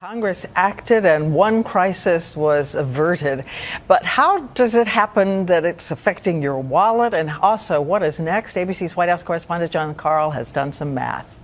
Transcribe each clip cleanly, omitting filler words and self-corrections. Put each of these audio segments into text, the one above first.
Congress acted and one crisis was averted. But how does it happen that it's affecting your wallet? And also, what is next? ABC's White House correspondent John Karl has done some math.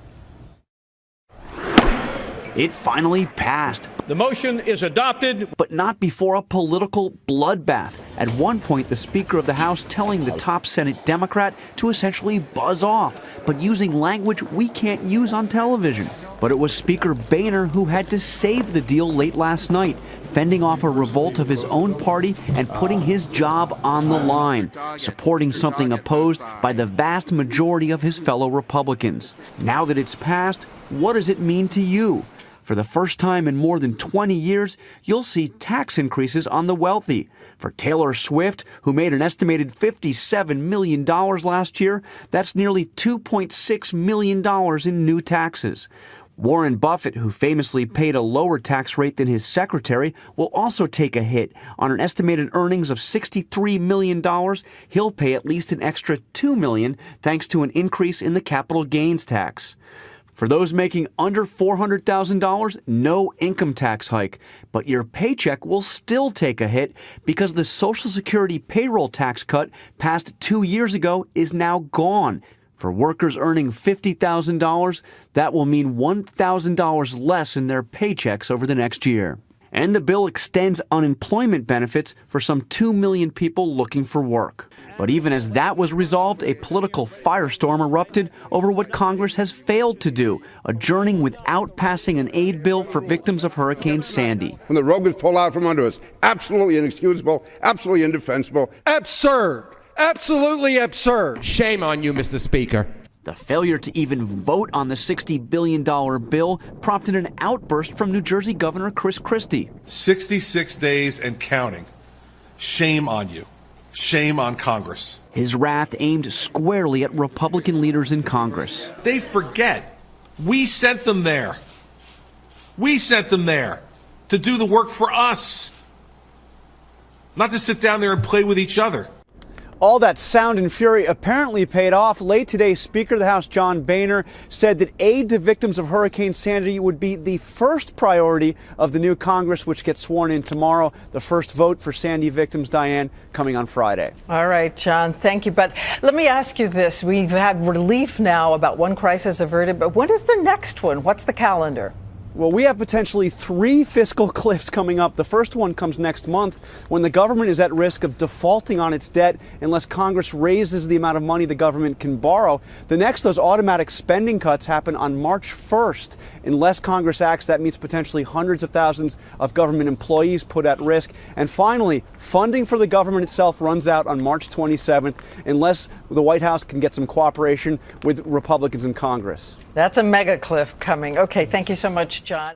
It finally passed. The motion is adopted. But not before a political bloodbath. At one point, the Speaker of the House telling the top Senate Democrat to essentially buzz off, but using language we can't use on television. But it was Speaker Boehner who had to save the deal late last night, fending off a revolt of his own party and putting his job on the line, supporting something opposed by the vast majority of his fellow Republicans. Now that it's passed, what does it mean to you? For the first time in more than 20 years, you'll see tax increases on the wealthy. For Taylor Swift, who made an estimated $57 million last year, that's nearly $2.6 million in new taxes. Warren Buffett, who famously paid a lower tax rate than his secretary, will also take a hit. On an estimated earnings of $63 million, he'll pay at least an extra $2 million thanks to an increase in the capital gains tax. For those making under $400,000, no income tax hike. But your paycheck will still take a hit because the Social Security payroll tax cut passed 2 years ago is now gone. For workers earning $50,000, that will mean $1,000 less in their paychecks over the next year. And the bill extends unemployment benefits for some 2 million people looking for work. But even as that was resolved, a political firestorm erupted over what Congress has failed to do, adjourning without passing an aid bill for victims of Hurricane Sandy. When the rug was pulled out from under us, absolutely inexcusable, absolutely indefensible. Absurd! Absolutely absurd! Shame on you, Mr. Speaker. The failure to even vote on the $60 billion bill prompted an outburst from New Jersey Governor Chris Christie. 66 days and counting. Shame on you. Shame on Congress. His wrath aimed squarely at Republican leaders in Congress. They forget. We sent them there. We sent them there to do the work for us, not to sit down there and play with each other. All that sound and fury apparently paid off. Late today, Speaker of the House John Boehner said that aid to victims of Hurricane Sandy would be the first priority of the new Congress, which gets sworn in tomorrow. The first vote for Sandy victims, Diane, coming on Friday. All right, John, thank you. But let me ask you this. We've had relief now about one crisis averted, but when is the next one? What's the calendar? Well, we have potentially 3 fiscal cliffs coming up. The first one comes next month when the government is at risk of defaulting on its debt unless Congress raises the amount of money the government can borrow. The next, those automatic spending cuts happen on March 1st. Unless Congress acts, that means potentially hundreds of thousands of government employees put at risk. And finally, funding for the government itself runs out on March 27th unless the White House can get some cooperation with Republicans in Congress. That's a mega cliff coming. Okay, thank you so much, John.